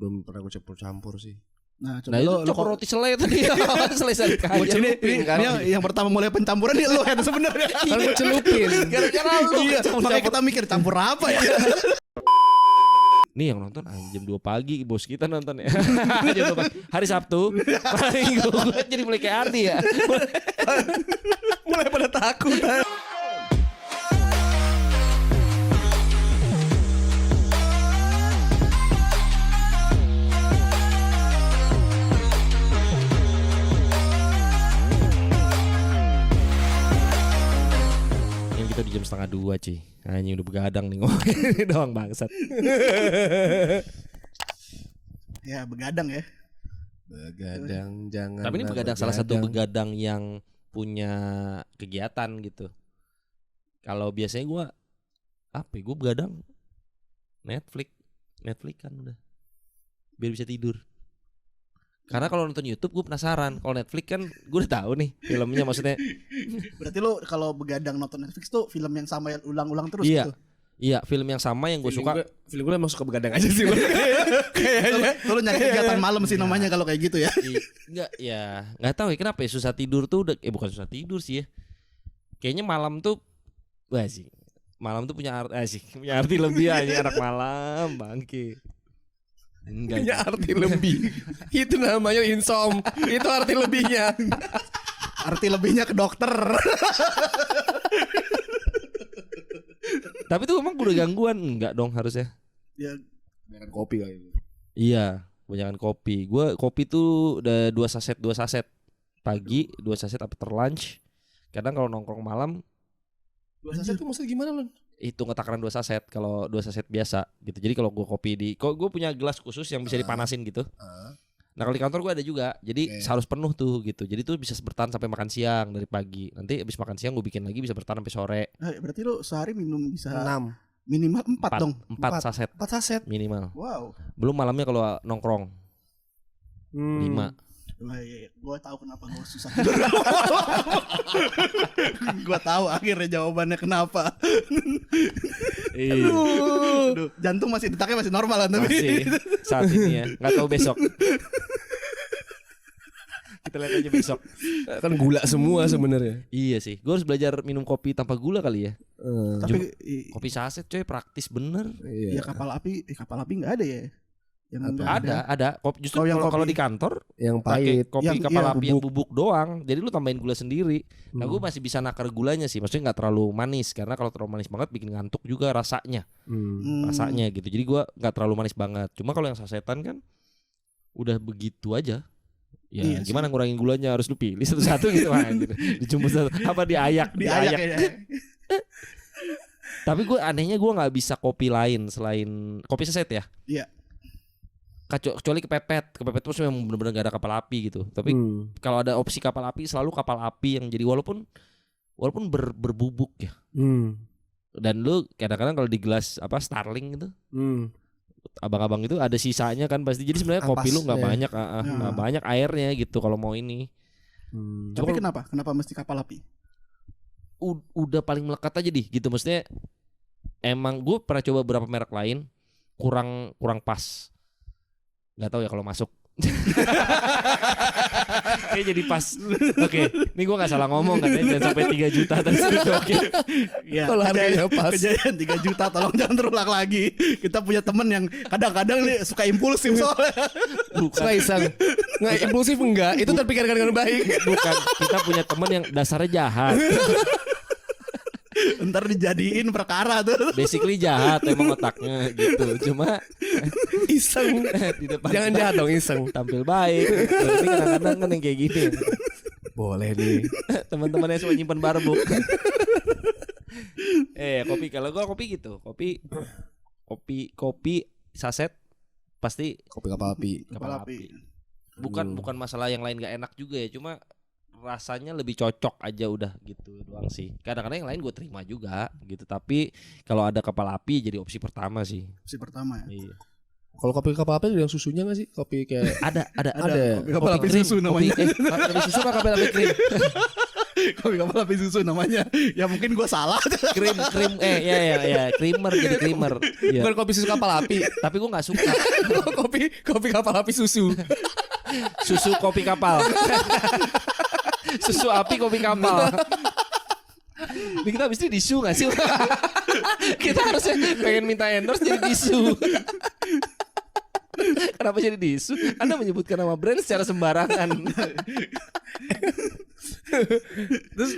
Belum pernah gue campur sih. Nah, coba Nah, lo itu cokor roti selai tadi. Selai kayu. ini yang pertama mulai pencampuran ini lo kan sebenarnya. Kan gue celupin. Gara-gara lu. Iya, makanya kita mikir campur apa ya. Nih yang nonton jam 2 pagi bos kita nonton ya. Jam 2 pagi. Hari Sabtu. Minggu. Jadi mulai kayak Ardi ya. Mulai pada takut. Yang kita di jam 1:30 cuy. Anjing udah begadang nih ngomongin doang bangsat. Ya begadang ya. Begadang jangan. Tapi ini begadang salah satu begadang yang punya kegiatan gitu. Kalau biasanya gue gue begadang Netflix kan udah biar bisa tidur. Karena kalau nonton YouTube gue penasaran. Kalau Netflix kan gue udah tahu nih filmnya maksudnya. Berarti lo kalau begadang nonton Netflix tuh film yang sama yang ulang-ulang terus Iya. gitu. Iya, film yang sama yang gue suka. Film gue emang suka begadang aja sih. Kayaknya. Lo nyari kegiatan malam sih namanya kalau kayak gitu ya. Nggak tahu ya kenapa ya susah tidur tuh udah bukan susah tidur sih ya. Kayaknya malam tuh malam tuh punya arti lebih aja anak malam bangke. Enggak. Punya arti lebih. Itu namanya insom. Itu arti lebihnya. Arti lebihnya ke dokter. Tapi tuh emang udah gangguan enggak dong harusnya? Ya, Dengan kopi kali. Iya, kebanyakan kopi. Gue kopi tuh udah 2 saset pagi, 2 saset after lunch. Kadang kalau nongkrong malam 2 saset itu maksudnya gimana Lon? hitung takaran 2 saset kalau 2 saset biasa gitu. Jadi kalau gue kopi kok gue punya gelas khusus yang bisa dipanasin gitu. Nah kalau di kantor gue ada juga. Jadi harus penuh tuh gitu. Jadi tuh bisa bertahan sampai makan siang dari pagi. Nanti habis makan siang gue bikin lagi bisa bertahan sampai sore. berarti lo sehari minum bisa 6. minimal 4 dong. 4 saset 4 saset. minimal. Wow. Belum malamnya kalau nongkrong 5. Wah, iya. Gue tahu kenapa gue susah. Gue tahu akhirnya jawabannya kenapa. Aduh, jantung detaknya masih normal kan tapi. Masih saat ini ya. Nggak tahu besok. Kita lihat aja besok. Kan gula semua sebenarnya. Iya sih. Gue harus belajar minum kopi tanpa gula kali ya. Tapi Kopi saset coy praktis bener. ya kapal api nggak ada ya. Yang Ada. Justru kalau di kantor yang pakai pahit. kopi kapal api yang bubuk doang. Jadi lu tambahin gula sendiri. Nah gue masih bisa nakar gulanya sih. Maksudnya nggak terlalu manis. Karena kalau terlalu manis banget bikin ngantuk juga rasanya. Rasanya gitu. Jadi gue nggak terlalu manis banget. Cuma kalau yang sasetan kan udah begitu aja. Ya iya gimana ngurangin gulanya, harus lu pilih satu-satu gitu kan. Gitu. Dijumput satu. Apa diayak ya. Tapi gue anehnya gue nggak bisa kopi lain selain kopi saset ya. Iya. Kecuali kepepet tuh memang benar-benar gak ada kapal api gitu. Tapi kalau ada opsi kapal api selalu kapal api yang jadi walaupun berbubuk ya. Dan lu kadang-kadang kalau di gelas Starling gitu. Abang-abang itu ada sisanya kan pasti. Jadi sebenarnya kopi lu nggak banyak, nggak banyak airnya gitu kalau mau ini. Tapi kenapa mesti kapal api? Udah paling melekat aja gitu. Maksudnya emang gue pernah coba beberapa merek lain kurang pas. Nggak tahu ya kalau masuk. Kayak jadi pas. Oke, ini gue nggak salah ngomong kan ya, jangan sampai 3 juta tadi. Oke. Ya, kalau harganya pas. Kejadian 3 juta tolong jangan terulang lagi. Kita punya temen yang kadang-kadang nih suka impulsif soalnya. Suka iseng. Nggak impulsif enggak, itu terpikirkan dengan baik. Bukan, kita punya temen yang dasarnya jahat. Ntar dijadiin perkara tuh. Basically jahat emang otaknya gitu. Cuma iseng. Di depan jangan jahat dong, iseng. Tampil baik. Tapi kadang-kadang kan yang kayak gini. Boleh nih. Teman-temannya semua nyimpen barbuk. Kopi kalau gua kopi gitu. Kopi saset pasti kopi kapal api. Bukan masalah yang lain gak enak juga ya. Cuma rasanya lebih cocok aja udah gitu doang sih. Kadang-kadang yang lain gue terima juga gitu. Tapi kalau ada kapal api jadi opsi pertama sih. Opsi pertama ya. Iya. Kalau kopi kapal api ada yang susunya nggak sih? Kopi kayak ada. Kopi kapal api susu namanya. Kopi susu apa kopi api krim? Kopi kapal api susu namanya. Ya mungkin gue salah. Krim ya creamer jadi creamer. Ya. Bukan kopi susu kapal api. Tapi gue nggak suka kopi kapal api susu. susu kopi kapal. Susu api kopi kapal. Ini kita habis ini disu gak sih? Kita harusnya pengen minta endorse jadi disu. Kenapa jadi disu? Anda menyebutkan nama brand secara sembarangan. Terus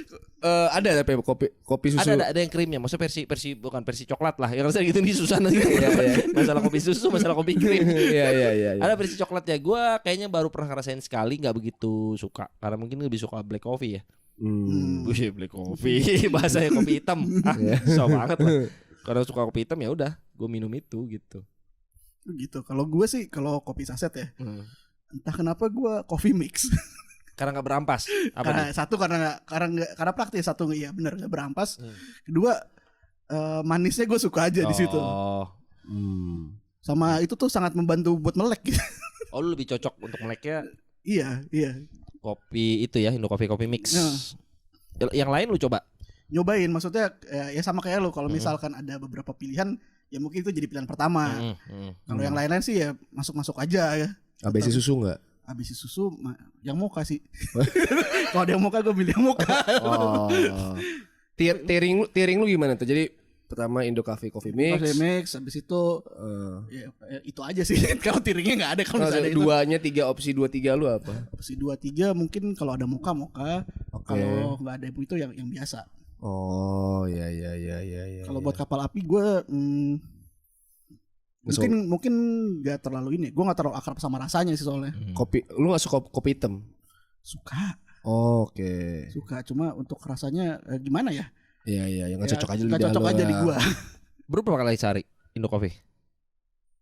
ada tapi kopi susu. Ada yang krimnya. Maksudnya versi bukan versi coklat lah. Yang rasanya gitu nih susah nanti. Masalah kopi susu, masalah kopi krim. Iya. Ada versi coklatnya. Gue kayaknya baru pernah ngerasain sekali, nggak begitu suka. Karena mungkin lebih suka black coffee ya. Wih, black coffee. Bahasanya kopi hitam. Susah banget lah. Karena suka kopi hitam ya udah, gue minum itu gitu. Gitu. Kalau gue sih kalau kopi saset ya. Entah kenapa gue coffee mix. Karena nggak berampas. Satu karena praktis, satu iya benar nggak berampas. Kedua manisnya gue suka aja di situ. Sama itu tuh sangat membantu buat melek. Oh, lu lebih cocok untuk meleknya? Iya. Kopi itu ya, Indo Coffee Mix. Yang lain lu coba? Nyobain, maksudnya ya sama kayak lu. Kalau misalkan ada beberapa pilihan, ya mungkin itu jadi pilihan pertama. Kalau yang lain-lain sih ya masuk aja ya. ABC susu nggak? ABC susu yang mocha sih. Kalau ada yang mocha gue pilih yang mocha. Oh. Tiering lu gimana tuh? Jadi pertama Indo Coffee Mix. Coffee Mix, habis itu ya, itu aja sih. Kalau tiringnya nggak ada. Kalau ada duanya 3 opsi 2-3 lu apa? Opsi 2-3 mungkin kalau ada mocha. Kalau nggak ada itu yang biasa. Oh ya. Kalau buat kapal api gue mungkin nggak terlalu ini. Gue nggak terlalu akrab sama rasanya sih soalnya. Kopi, lu nggak suka kopi hitam? Suka. Oh, oke. Suka, cuma untuk rasanya gimana ya? Iya, yang nggak cocok aja di cocok aja di gua. Berapa kali sehari Indo Coffee?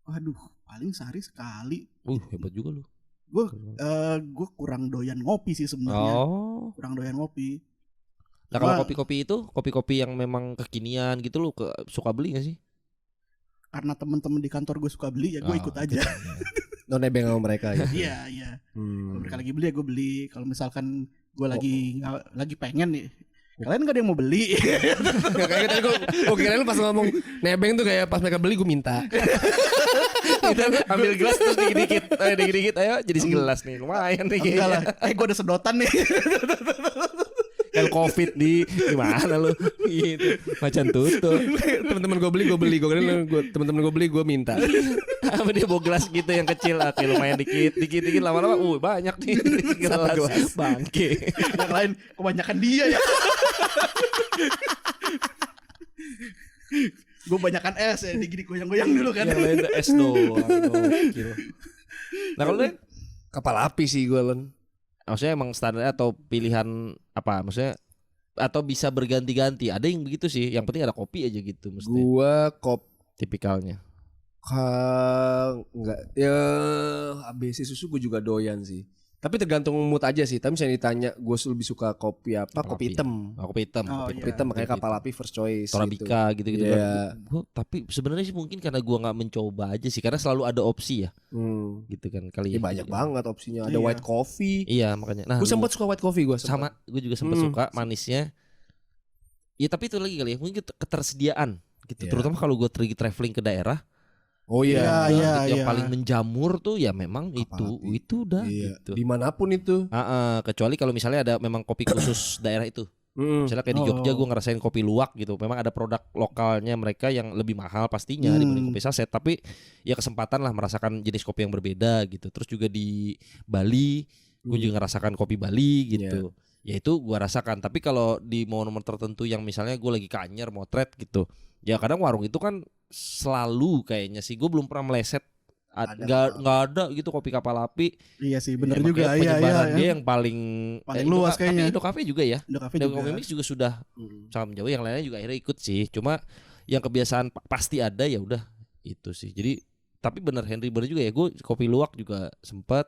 Waduh, paling sehari sekali. Hebat juga lu. Gue kurang doyan ngopi sih sebenarnya. Kurang doyan ngopi. Nah, kalau kopi-kopi itu, kopi-kopi yang memang kekinian gitu lu suka beli gak sih? Karena teman-teman di kantor gue suka beli, ya gue ikut aja. No nebeng sama mereka ya. Iya. Kalau mereka lagi beli ya gue beli. Kalau misalkan gue lagi pengen nih, kalian gak ada yang mau beli? Kayak tadi gue kira lu pas ngomong nebeng tuh kayak pas mereka beli gue minta. Kita ambil gelas terus dikit-dikit ayo jadi segelas nih, lumayan nih. Enggak lah, gue ada sedotan nih. Kan COVID gimana lu gitu macan tutup. Teman-teman gue beli gue teman-teman gue beli gue minta. Apa dia bawa gelas gitu yang kecil, lumayan dikit lama-lama banyak nih gelas bangke. Yang lain kebanyakan dia ya. Gue banyakan es ya, gini goyang-goyang dulu kan. Yang lain es doang. Nah kalau lu kapal api sih gue Lon. Maksudnya emang standar atau pilihan apa? Maksudnya atau bisa berganti-ganti? Ada yang begitu sih. Yang penting ada kopi aja gitu mesti. Gua tipikalnya. Enggak. Ya ABC susu gue juga doyan sih. Tapi tergantung mood aja sih. Tapi misalnya ditanya gue lebih suka kopi apa? Kopi hitam. Kopi hitam. Kopi hitam makanya kapal api first choice. Torabika gitu yeah. Kan. Tapi sebenarnya sih mungkin karena gue nggak mencoba aja sih. Karena selalu ada opsi ya. Gitu kan kali. Banyak banget opsinya. Ada white coffee. Iya makanya. Nah, gue sempat suka white coffee gue. Sama. Gue juga sempat suka manisnya. Ya tapi itu lagi kali ya. Mungkin ketersediaan. Gitu. Terutama kalau gue traveling ke daerah. Oh iya, yang paling menjamur tuh ya memang itu udah gitu. Dimanapun itu. Kecuali kalau misalnya ada memang kopi khusus daerah itu. Misalnya kayak di Jogja gue ngerasain kopi luwak gitu. Memang ada produk lokalnya mereka yang lebih mahal pastinya dibanding kopi saset. Tapi ya kesempatan lah merasakan jenis kopi yang berbeda gitu. Terus juga di Bali gue juga ngerasakan kopi Bali gitu. Ya itu gue rasakan. Tapi kalau di momen-momen tertentu yang misalnya gue lagi ke Anyer motret gitu. Ya kadang warung itu kan selalu kayaknya sih gue belum pernah meleset nggak ada gitu kopi kapal api. Iya sih benar ya, juga. Penyebaran dia yang paling luas kayaknya. Tapi Indo Cafe juga ya. Indo Coffee Mix juga sudah sangat menjauh. Yang lainnya juga akhirnya ikut sih. Cuma yang kebiasaan pasti ada ya udah itu sih. Jadi tapi bener Henry bener juga ya. Gue kopi luwak juga sempet.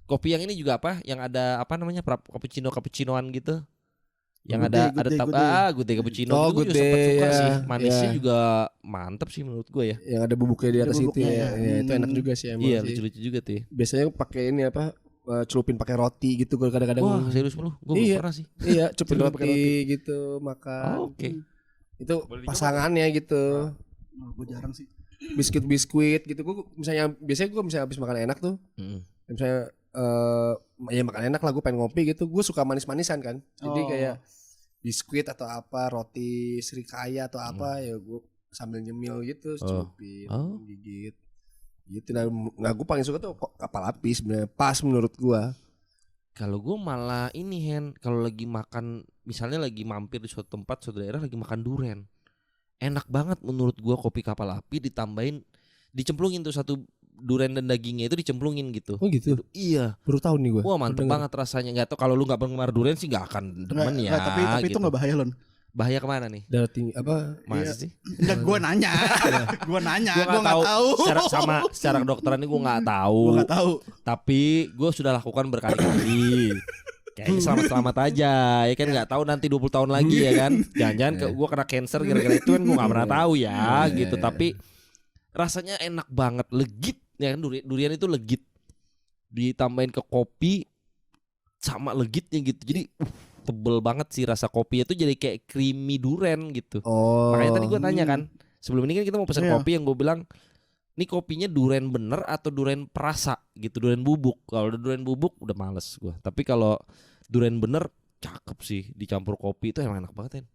Kopi yang ini juga apa? Yang ada apa namanya cappuccinoan gitu. Yang Good Day Cappuccino itu juga sempat suka sih. Manisnya juga mantep sih menurut gue ya. Yang ada bubuknya di atas itu ya. Itu enak juga sih emang. Iya lucu-lucu juga tuh. Biasanya pakai ini apa? celupin pakai roti gitu kadang-kadang. Wah, serius lu? Gue belum pernah sih. Iya, celupin roti gitu makan. Oke. Itu pasangannya gitu. Gue jarang sih. Biskuit gitu. Biasanya gue misalnya habis makan enak tuh. Misalnya ya makan enak lah, gue pengen ngopi gitu. Gue suka manis-manisan kan. Jadi kayak biskuit atau apa, roti Srikaya atau apa ya gue sambil nyemil gitu, celupin, gigit. Gitu. Nah gue paling suka tuh kapal api sebenarnya, pas menurut gue. Kalau gue malah ini kalau lagi makan, misalnya lagi mampir di suatu tempat, suatu daerah lagi makan duren, enak banget menurut gue kopi kapal api ditambahin, dicemplungin tuh satu duren dan dagingnya itu dicemplungin gitu. Oh gitu. Iya. Baru tahu nih gue. Wah mantep banget rasanya. Gak tau kalau lu nggak penggemar duren sih nggak akan demen ya. Tapi gitu. itu nggak bahaya Lon. Bahaya kemana nih? Darah tinggi apa? Masa sih? Enggak, gue nanya. Gue nggak tahu. Secara kedokteran ini gue nggak tahu. Gue nggak tahu. Tapi gue sudah lakukan berkali-kali. Kayaknya selamat-selamat aja ya kan, nggak tahu nanti 20 tahun lagi ya kan. Jangan-jangan gue kena cancer gara-gara itu kan, gue nggak pernah tahu ya gitu. Tapi rasanya enak banget, legit ya kan, durian itu legit. Ditambahin ke kopi sama legitnya gitu. Jadi tebel banget sih rasa kopi itu, jadi kayak creamy duren gitu. Makanya tadi gue tanya kan, sebelum ini kan kita mau pesan kopi, yang gue bilang ini kopinya duren bener atau duren perasa gitu, duren bubuk. Kalau udah duren bubuk udah males gue. Tapi kalau duren bener cakep sih, dicampur kopi itu emang enak banget kan.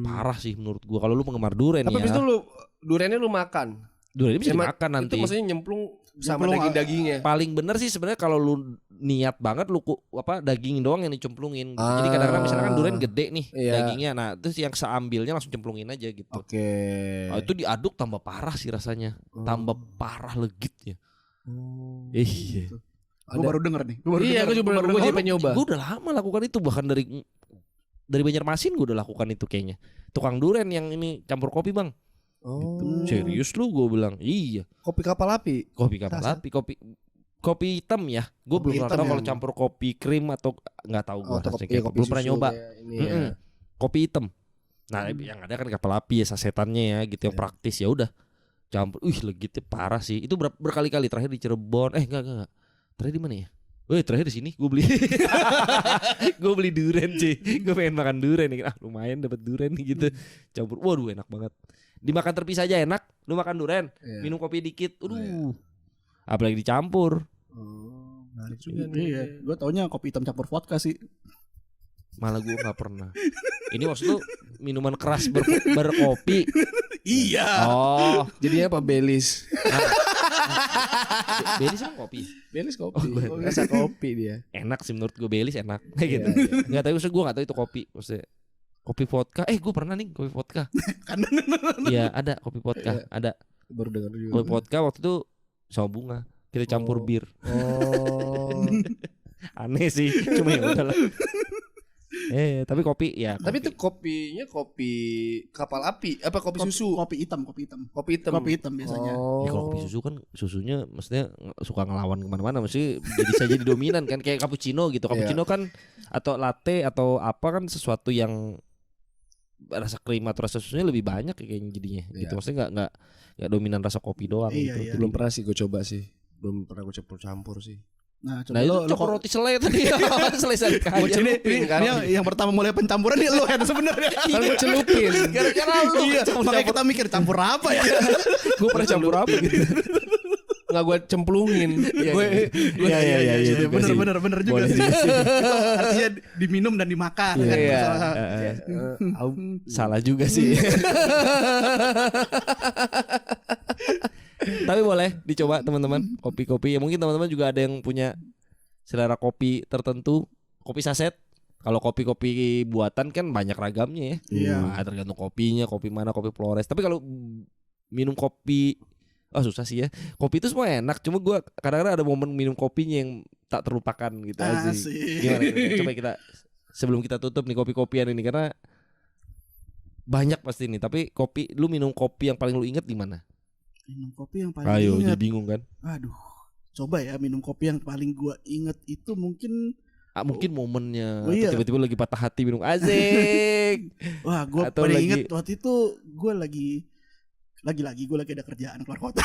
Parah sih menurut gue kalau lu penggemar duren. Tapi ya. Tapi itu lu durennya lu makan. Duren bisa dimakan nanti. Itu maksudnya nyemplung sama daging-dagingnya. Paling bener sih sebenarnya kalau lu niat banget lu daging doang yang dicemplungin. Jadi kadang-kadang misalkan duren gede nih dagingnya, nah terus yang seambilnya langsung cemplungin aja gitu. Nah, itu diaduk tambah parah sih rasanya, tambah parah legitnya. Iya. Gue baru denger nih. Gue juga baru nyoba. Gue udah lama lakukan itu, bahkan dari Banjarmasin gue udah lakukan itu kayaknya. Tukang duren yang ini campur kopi bang. Gitu. Serius lu, gue bilang iya. Kopi kapal api. Kopi hitam ya. Gue belum pernah tahu kalau campur kopi krim atau nggak tahu gue. Belum pernah nyoba. Kopi hitam. Nah yang ada kan kapal api ya, sasetannya ya gitu, yang praktis ya udah campur. Legitnya parah sih. Itu berkali-kali, terakhir di Cirebon. Enggak. Terakhir di mana ya? Terakhir di sini gue beli. Gue beli duren sih. Gue pengen makan duren nih. Lumayan dapat duren nih gitu. Campur. Waduh enak banget. Dimakan terpisah aja enak. Lu makan duren, minum kopi dikit. Apalagi dicampur. Menarik juga nih. Iya, gue taunya kopi hitam campur vodka sih. Malah gue nggak pernah. Ini maksud lu minuman keras berkopi? Iya. Oh, jadinya apa Baileys? Baileys kan kopi. Baileys kopi. Rasa kopi dia. Enak sih menurut gue Baileys enak. Gitu. Nggak tahu, maksud gue nggak tahu itu kopi. Maksudnya kopi vodka. Gue pernah nih kopi vodka. Iya ada kopi vodka. Ada. Baru dengar juga. Kopi vodka waktu itu sama bunga. Kita campur bir. Aneh sih. Cuma ya udahlah. Tapi kopi ya. Kopi. Tapi itu kopinya kopi kapal api apa kopi susu? Kopi hitam. Kopi hitam biasanya. Ya kalau kopi susu kan susunya maksudnya suka ngelawan kemana-mana, mesti jadi dominan kan, kayak cappuccino gitu. Cappuccino kan atau latte atau apa kan sesuatu yang rasa krim atau rasa susunya lebih banyak kayaknya jadinya. Gitu maksudnya nggak dominan rasa kopi doang gitu. Belum pernah sih gue coba sih. Belum pernah gue campur sih. Nah, coba itu campur roti selai tadi. Selai kaya. Ini yang pertama mulai pencampuran nih lu sebenarnya. Kan gue celupin. Gara-gara lu. Makanya kita mikir campur apa ya? Gue pernah campur apa gitu. Nggak gue cemplungin. Iya. Bener juga sih. Artinya diminum dan dimakan. Salah juga sih. Tapi boleh dicoba teman-teman, kopi-kopi. Ya mungkin teman-teman juga ada yang punya selera kopi tertentu, kopi saset. Kalau kopi-kopi buatan kan banyak ragamnya ya. Nah, tergantung kopinya, kopi mana, kopi Flores. Tapi kalau minum kopi, susah sih ya. Kopi itu semua enak, cuma gue kadang-kadang ada momen minum kopinya yang tak terlupakan gitu aja. Gimana? Coba kita sebelum kita tutup nih kopi-kopian ini, karena banyak pasti nih. Tapi lu minum kopi yang paling lu inget di mana? Minum kopi yang paling inget. Jadi bingung kan? Aduh, coba ya minum kopi yang paling gua inget itu mungkin momennya tiba-tiba lagi patah hati minum asik. Wah, gua paling inget waktu itu gua lagi ada kerjaan keluar kota.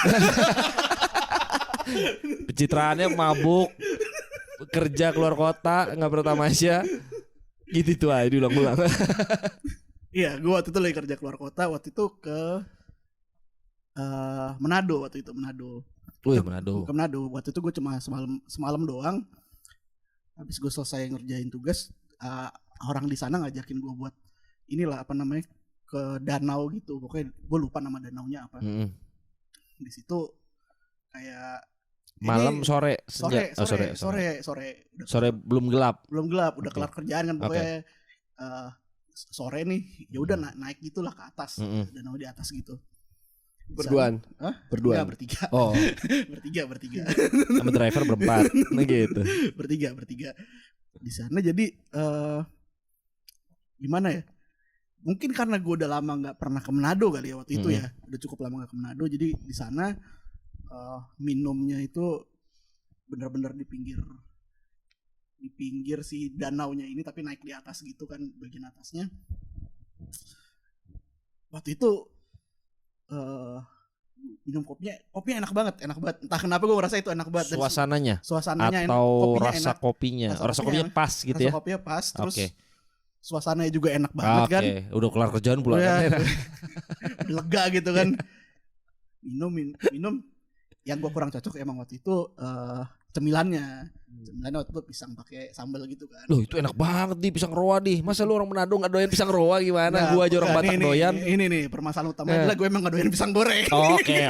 Pencitraannya mabuk. kerja keluar kota nggak pernah tamasya. Gitu tuh aja diulang-ulang. Iya, gue waktu itu lagi kerja keluar kota. Waktu itu ke Manado waktu itu Manado. Manado. Ke Manado. Waktu itu gue cuma semalam doang. Habis gue selesai ngerjain tugas, orang di sana ngajakin gue buat inilah apa namanya ke danau gitu. Pokoknya gue lupa nama danaunya apa. Di situ kayak malam sore belum gelap. Udah kelar kerjaan kan pokoknya. Sore nih ya udah naik gitulah ke atas. Danau di atas gitu. Berduaan? Enggak, bertiga. Oh. bertiga. Sama driver berempat. Nah gitu. Bertiga. Di sana jadi gimana ya? Mungkin karena gue udah lama nggak pernah ke Manado kali ya waktu itu ya. Udah cukup lama nggak ke Manado. Jadi di sana minumnya itu benar-benar di pinggir si danaunya ini, tapi naik di atas gitu kan, bagian atasnya. Waktu itu minum kopinya enak banget. Entah kenapa gue merasa itu enak banget. Suasananya atau rasa kopinya pas gitu ya. Rasa kopinya pas, terus suasananya juga enak banget kan. Udah kelar kerjaan pulang kan. Udah lega gitu kan. Minum. Yang gue kurang cocok emang waktu itu cemilannya waktu itu pisang pakai sambal gitu kan. Loh itu enak banget di pisang roa di. Masa lu orang Manado gak doyan pisang roa gimana? Nah, gua aja orang Batak doyan. Ini nih permasalahan utamanya adalah gue emang gak doyan pisang goreng. Oke.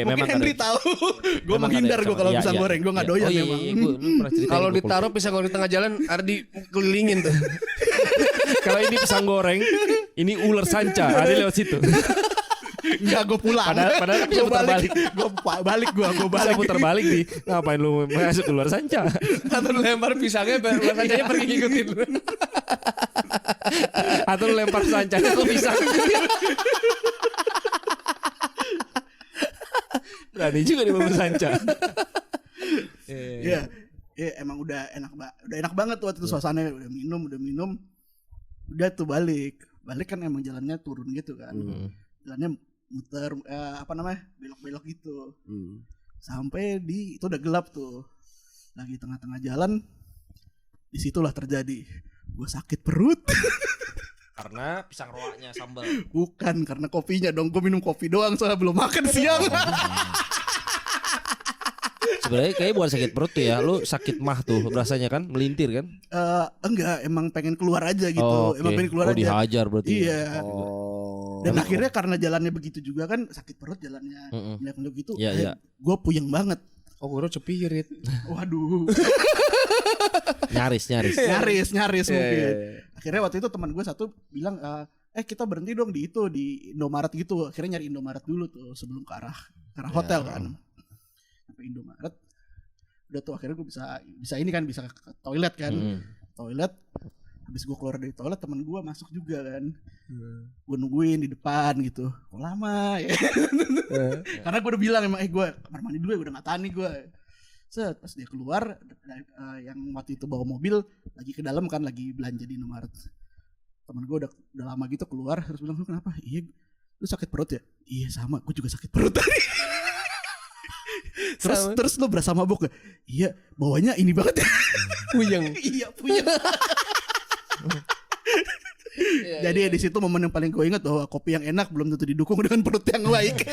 Mungkin Henry tahu. Gue menghindar gue kalau pisang goreng. Gue gak doyan memang. Kalau ditaruh pisang goreng di tengah jalan Ardi kelilingin tuh. Kalau ini pisang goreng, ini ular sanca. Ardi lewat situ. Enggak, gue pulang. Padahal bisa putar balik. Gue balik. Bisa putar balik di. Ngapain lu masuk keluar sanca? Atau lempar pisangnya, ular sancanya pergi ngikutin lu. Atau lempar sancanya ke pisang. Berani juga dia bawa sanca. Iya, emang udah enak banget tuh waktu itu suasananya. Udah minum. Udah tuh balik kan emang jalannya turun gitu kan. Jalannya muter belok-belok gitu. Sampai itu udah gelap tuh. Lagi tengah-tengah jalan, disitulah terjadi gue sakit perut. Karena pisang roanya sambal. Bukan, karena kopinya dong. Gue minum kopi doang soalnya belum makan siang. Sebenarnya kayaknya bukan sakit perut tuh ya. Lu sakit mah tuh rasanya kan, melintir kan? Enggak, emang pengen keluar aja gitu. Emang pengen keluar aja. Dihajar berarti. Iya. Dan akhirnya karena jalannya begitu juga kan, sakit perut jalannya. Banyak gitu. Gue puyeng banget. Oh, gue cepirit. Waduh. Nyaris mungkin. Akhirnya waktu itu teman gue satu bilang, kita berhenti dong di Indomaret gitu. Akhirnya nyari Indomaret dulu tuh sebelum ke arah hotel kan. Sampai Indomaret. Udah tuh akhirnya gue bisa ini kan, bisa ke toilet kan. Toilet. Habis gue keluar dari toilet, teman gue masuk juga kan. Gue nungguin di depan gitu. Kok lama ya. Karena gue udah bilang emang gue kamar mandi dulu ya, udah gak tahan nih gue. Set, pas dia keluar, yang waktu itu bawa mobil lagi ke dalam kan, lagi belanja di Indomaret. Temen gue udah lama gitu keluar, terus bilang, lu kenapa? Iya, lu sakit perut ya? Iya sama, gue juga sakit perut tadi. Terus lu berasa mabuk gak? Iya, bawanya ini banget ya. Puyeng. Iya, puyeng. Jadi di situ momen yang paling gue ingat bahwa kopi yang enak belum tentu didukung dengan perut yang baik.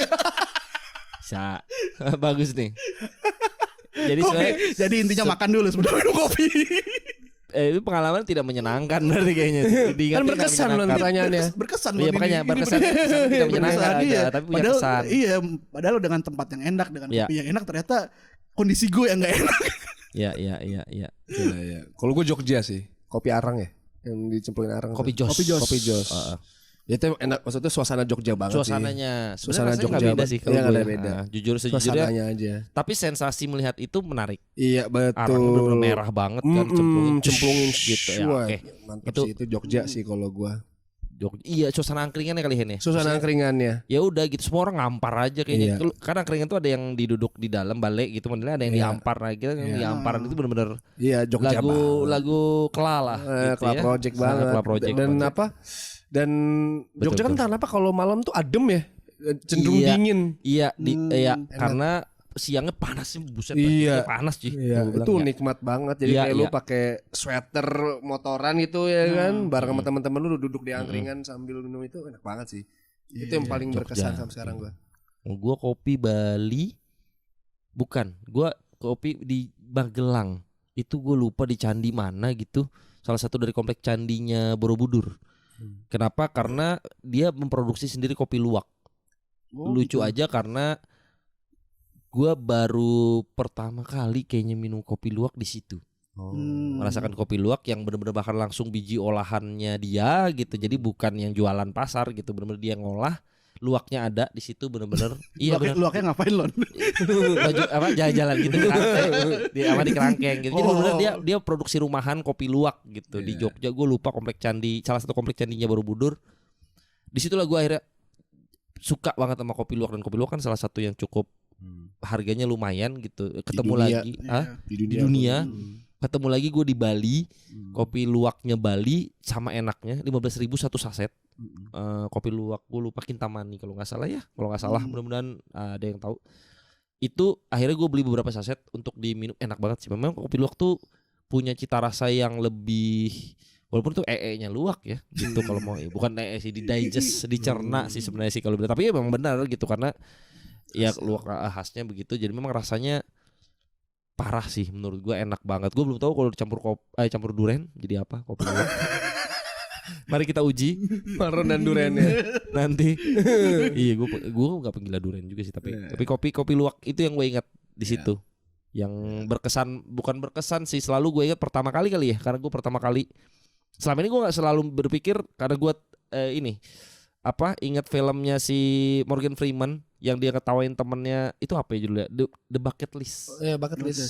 Bagus nih. Jadi intinya makan dulu sebelum minum kopi. Itu pengalaman tidak menyenangkan berarti kayaknya. Kan berkesan loh pertanyaannya. Berkesan loh. Iya makanya berkesan tidak menyenangkan aja, tapi punya kesan. Iya, padahal dengan tempat yang enak, dengan kopi yang enak, ternyata kondisi gue yang gak enak. Iya. Kalau gue Jogja sih, kopi arang ya, yang dicemplungin arang. Kopi jos. Ya itu enak, maksudnya suasana Jogja banget. Suasana Jogja beda sih. Iya nggak beda. Jujur sejujurnya aja. Tapi sensasi melihat itu menarik. Iya betul. Arang bener-bener merah banget kan, cemplungin gitu ya. Oke. Mantap sih itu Jogja sih kalau gua. Iya, suasana angkringan ya kali ini. Suasana angkringannya. Ya udah gitu, semua orang ngampar aja kayaknya. Iya. Karena angkringan tuh ada yang diduduk di dalam balik gitu, modelnya ada yang diampar lagi, yang diamparan itu benar-benar. Iya, Jogja lagu Kela lah. Kela gitu Project banget. Dan apa? Dan Jogja kan kenapa kalau malam tuh adem ya, cenderung dingin. Iya, karena siangnya panas sih, buset. Iya. Panas sih. Iya, itu nikmat banget. Jadi kayak lu pakai sweater motoran gitu ya kan, bareng sama teman-teman lu duduk di angkringan sambil minum itu enak banget sih. Itu yang paling berkesan sampai sekarang gua. Gua kopi Bali. Bukan, gua kopi di Magelang. Itu gue lupa di candi mana gitu. Salah satu dari komplek candinya Borobudur. Kenapa? Karena dia memproduksi sendiri kopi luwak. Lucu aja karena gue baru pertama kali kayaknya minum kopi luwak di situ. Merasakan kopi luwak yang benar-benar bahkan langsung biji olahannya dia gitu. Jadi bukan yang jualan pasar gitu, benar-benar dia ngolah. Luwaknya ada di situ benar-benar. Iya benar. Luwaknya ngapain Lon? Baju apa jalan-jalan gitu di kerangkeng gitu. Jadi benar-benar dia produksi rumahan kopi luwak gitu di Jogja. Gue lupa komplek candi, salah satu komplek candinya Borobudur. Di situlah gue akhirnya suka banget sama kopi luwak, dan kopi luwak kan salah satu yang cukup harganya lumayan gitu. Ketemu lagi di dunia. Ketemu lagi gue di Bali, kopi luwaknya Bali sama enaknya 15.000 satu saset. Kopi luwak gue lupa Kintamani kalau nggak salah ya, mudah-mudahan ada yang tahu. Itu akhirnya gue beli beberapa saset untuk diminum, enak banget sih. Memang kopi luwak tuh punya cita rasa yang lebih, walaupun tuh nya luwak ya gitu kalau mau ya. Bukan sih, di digest, dicerna sih sebenarnya sih kalau benar. Tapi ya memang benar gitu karena ya luwak khasnya begitu. Jadi memang rasanya parah sih menurut gue, enak banget. Gue belum tahu kalau dicampur campur duren jadi apa kopi luwak. Mari kita uji Maron dan durennya nanti. Iya, gue nggak penggila duren juga sih, tapi kopi luwak itu yang gue ingat di situ. Yang berkesan, bukan berkesan sih, selalu gue ingat pertama kali ya, karena gue pertama kali. Selama ini gue nggak selalu berpikir karena gue ingat filmnya si Morgan Freeman yang dia ketawain temennya, itu apa ya judulnya, The Bucket List.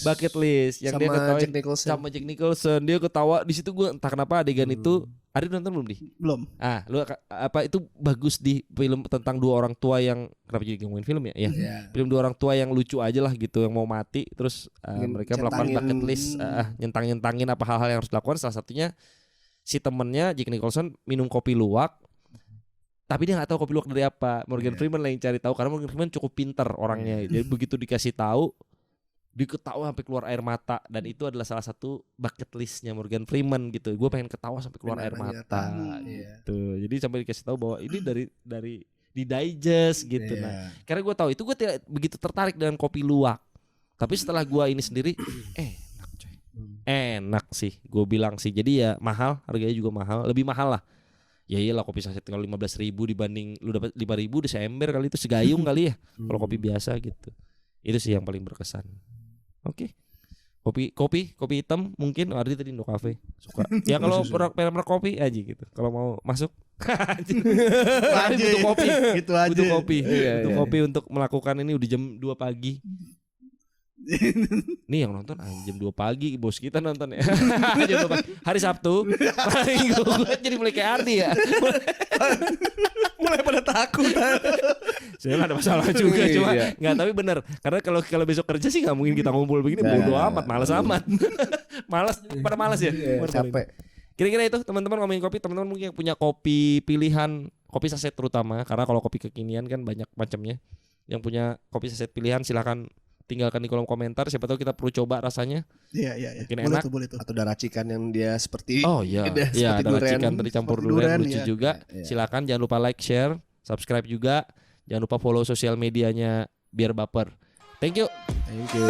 Bucket List yang sama dia ketawain sama Jack Nicholson. Dia ketawa di situ, gue entah kenapa adegan itu. Ari nonton belum nih? Belum. Lu apa itu bagus di film tentang dua orang tua yang, kenapa jadi ngomongin film ya? Ya. Film dua orang tua yang lucu aja lah gitu, yang mau mati terus mereka melakukan bucket list, nyentangin apa hal-hal yang harus dilakukan. Salah satunya si temennya Jack Nicholson minum kopi luwak. Tapi dia nggak tahu kopi luwak dari apa. Morgan Freeman lah yang cari tahu, karena Morgan Freeman cukup pintar orangnya. Jadi begitu dikasih tahu, dia ketawa sampai keluar air mata, dan itu adalah salah satu bucket listnya Morgan Freeman gitu. Gue pengen ketawa sampai keluar air mata gitu. Jadi sampai dikasih tahu bahwa ini dari di digest gitu. Nah, karena gue tahu itu, gue tidak begitu tertarik dengan kopi luwak. Tapi setelah gue ini sendiri, enak coy. Enak sih, gue bilang sih. Jadi ya mahal, harganya juga mahal, lebih mahal lah. Ya iyalah, kopi saset kalau 15.000 dibanding lu dapat 5.000 di seember kali, itu segayung kali ya. Kalau kopi biasa gitu. Itu sih yang paling berkesan. Oke. Kopi hitam mungkin Ardi tadi Indo Cafe suka. Ya kalau merek kopi aja gitu. Kalau mau masuk butuh kopi. Gitu aja. Butuh kopi. Butuh kopi untuk melakukan ini udah jam 2 pagi. Nih yang nonton jam 2 pagi, bos kita nonton ya. Jam 2 pagi. Hari Sabtu. Gue jadi mulai kayak Ardi ya. Mulai pada takut. Saya gak ada masalah juga, cuma nggak, tapi benar. Karena kalau besok kerja sih nggak mungkin kita ngumpul begini, bodo amat, malas amat. Malas ya. Capek. Kira-kira itu teman-teman ngomongin kopi, teman-teman mungkin yang punya kopi pilihan, kopi saset terutama, karena kalau kopi kekinian kan banyak macamnya. Yang punya kopi saset pilihan silakan tinggalkan di kolom komentar, siapa tahu kita perlu coba rasanya. Iya. Mungkin enak. Boleh tuh. Atau ada racikan yang dia seperti ada racikan tadi campur durian lucu juga. Iya. Silakan jangan lupa like, share, subscribe juga. Jangan lupa follow sosial medianya Biar Baper. Thank you. Thank you.